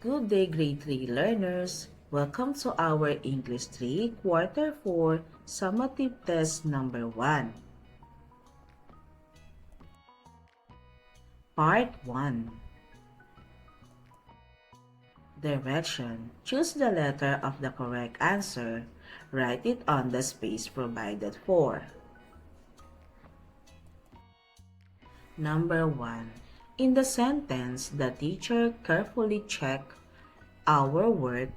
Good day, grade 3 learners. Welcome to our English 3 Quarter 4 Summative Test number 1. Part 1. Direction. Choose the letter of the correct answer. Write it on the space provided for. Number 1. In the sentence, the teacher carefully checked our work.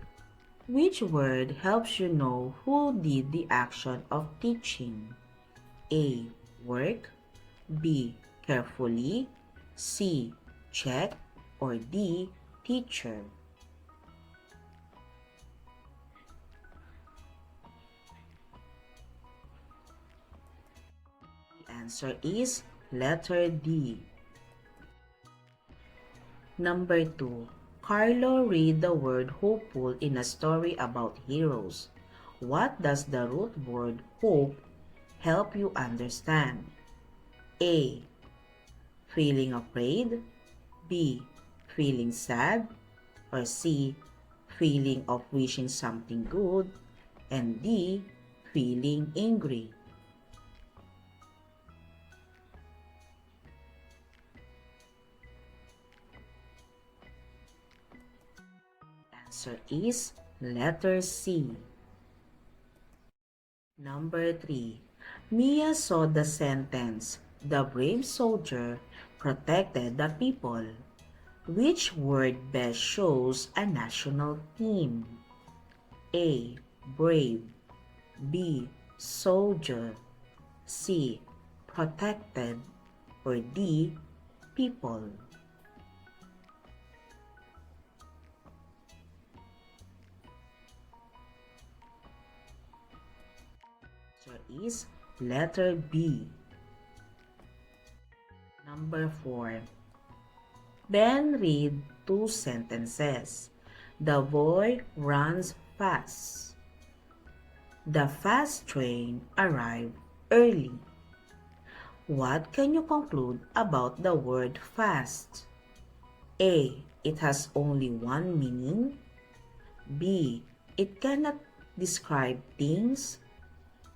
Which word helps you know who did the action of teaching? A. Work. B. Carefully. C. Check. Or D. Teacher. The answer is letter D. Number 2. Carlo read the word hopeful in a story about heroes. What does the root word hope help you understand? A. Feeling afraid. B. Feeling sad. Or C. Feeling of wishing something good. And D. Feeling angry. Answer is letter C. Number 3. Mia saw the sentence, "The brave soldier protected the people." Which word best shows a national theme? A. Brave. B. Soldier. C. Protected. Or D. People. Answer is letter B. Number 4. Ben read two sentences. The boy runs fast. The fast train arrived early. What can you conclude about the word fast? A. It has only one meaning. B. It cannot describe things.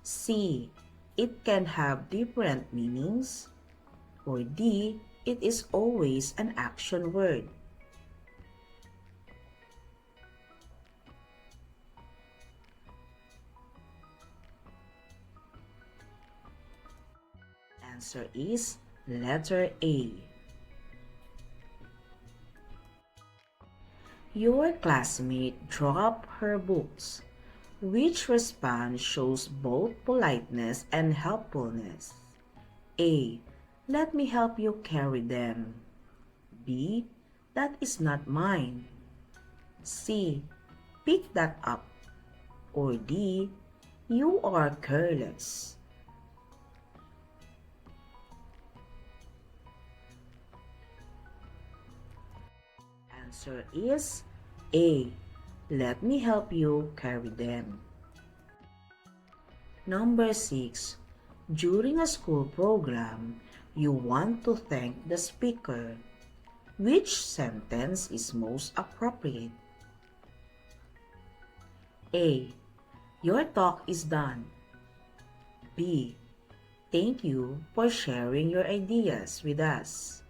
C. It can have different meanings. Or D. It is always an action word. Answer is letter A. Your classmate dropped her books. Which response shows both politeness and helpfulness? A. Let me help you carry them. B. That is not mine. C. Pick that up. Or D. You are careless. Answer is A. Let me help you carry them. Number 6. During a school program, you want to thank the speaker. Which sentence is most appropriate? A. Your talk is done. B. Thank you for sharing your ideas with us.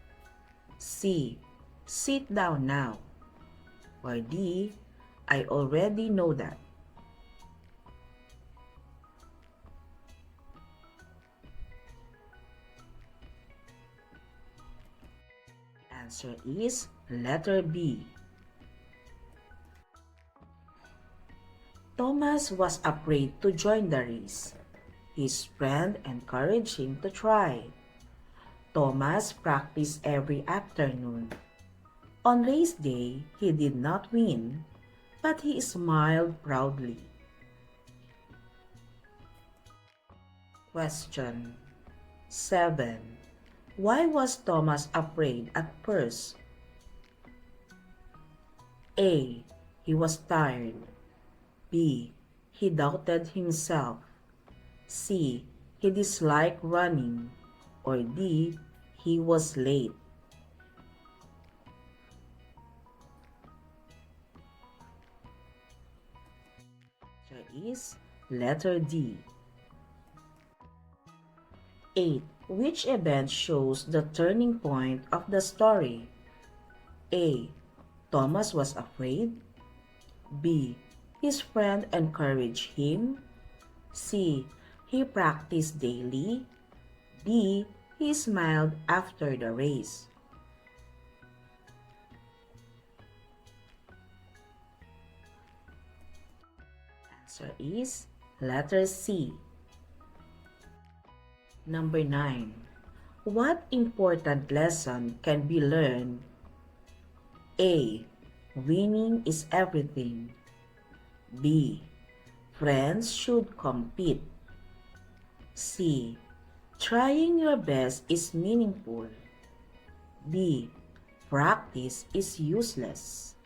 C. Sit down now. Or D. I already know that. Answer is letter B. Thomas was afraid to join the race. His friend encouraged him to try. Thomas practiced every afternoon. On race day, he did not win, but he smiled proudly. Question 7. Why was Thomas afraid at first? A. He was tired. B. He doubted himself. C. He disliked running. Or D. He was late. Answer is letter D. 8. Which event shows the turning point of the story? A. Thomas was afraid. B. His friend encouraged him. C. He practiced daily. D. He smiled after the race. Answer is letter C. Number 9. What important lesson can be learned? A. Winning is everything. B. Friends should compete. C. Trying your best is meaningful. D. Practice is useless.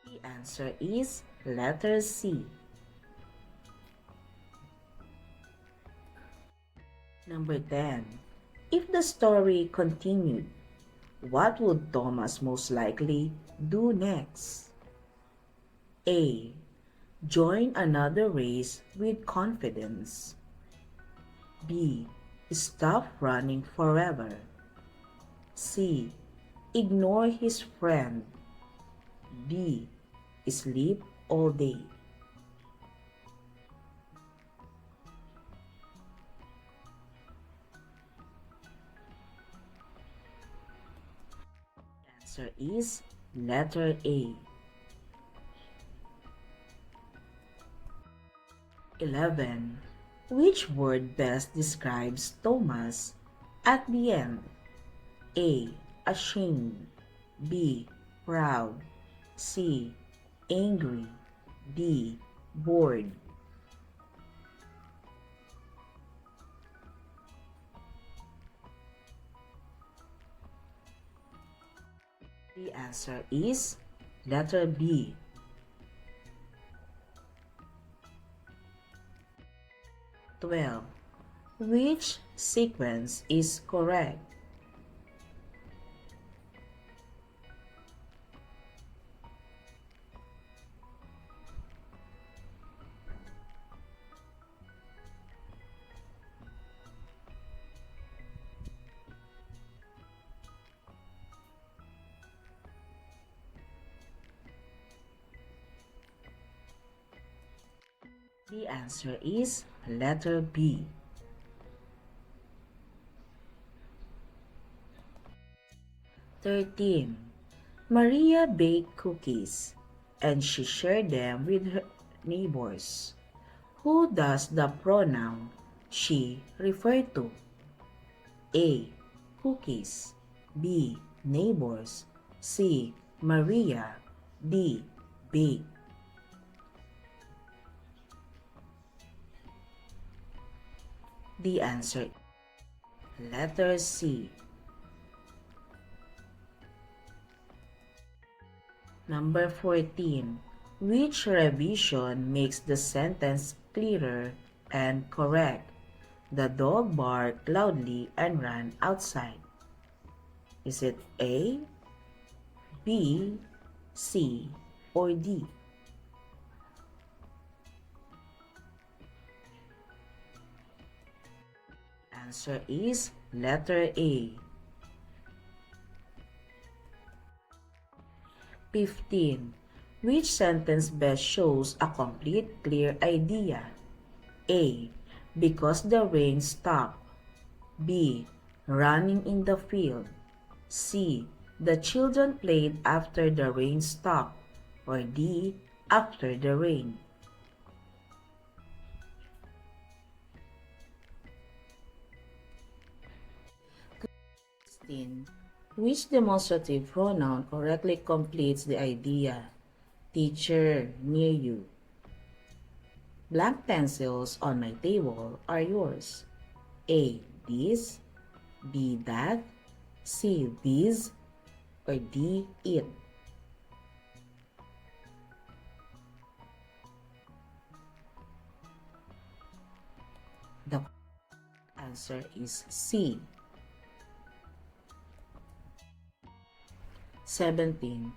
The answer is letter C. Number 10. If the story continued, what would Thomas most likely do next? A. Join another race with confidence. B. Stop running forever. C. Ignore his friend. D. Sleep all day. Answer is letter A. 11. Which word best describes Thomas at the end? A. Ashamed. B. Proud. C. Angry. D. Bored. The answer is letter B. 12. Which sequence is correct? The answer is letter B. 13. Maria baked cookies and she shared them with her neighbors. Who does the pronoun she refer to? A. Cookies. B. Neighbors. C. Maria. D. Bake. The answer letter C. Number 14. Which revision makes the sentence clearer and correct? The dog barked loudly and ran outside. Is it A, B, C, or D? Answer is letter A. 15. Which sentence best shows a complete, clear idea? A. Because the rain stopped. B. Running in the field. C. The children played after the rain stopped. Or D. After the rain. Which demonstrative pronoun correctly completes the idea? Teacher, near you. Blank pencils on my table are yours. A. This. B. That. C. These. Or D. It. The answer is C. 17.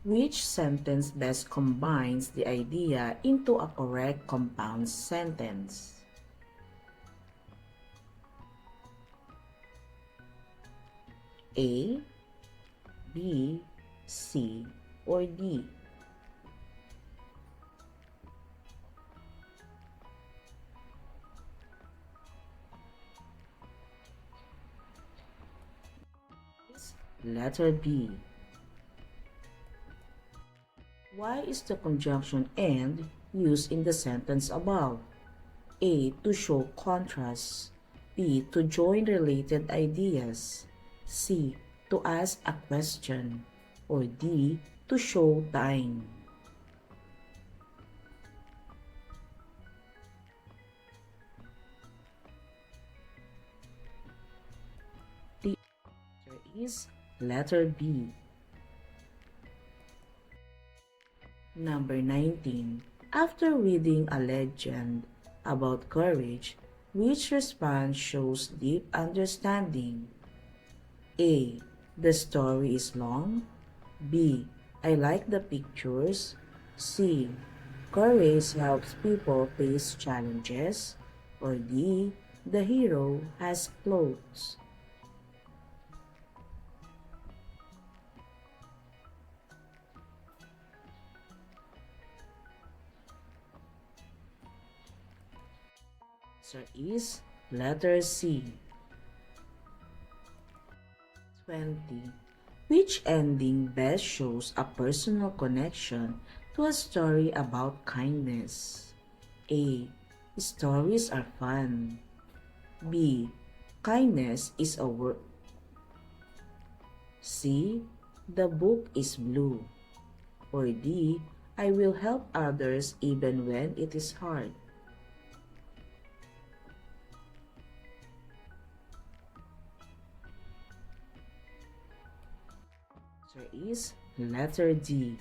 Which sentence best combines the idea into a correct compound sentence? A, B, C, or D? Letter B. Why is the conjunction "and" used in the sentence above? A. To show contrast. B. To join related ideas. C. To ask a question. Or D. To show time. The answer is letter B. Number 19. After reading a legend about courage, which response shows deep understanding? A. The story is long. B. I like the pictures. C. Courage helps people face challenges. Or D. The hero has clothes. Answer is letter C. 20. Which ending best shows a personal connection to a story about kindness? A. Stories are fun. B. Kindness is a word. C. The book is blue. Or D. I will help others even when it is hard. Answer is letter D.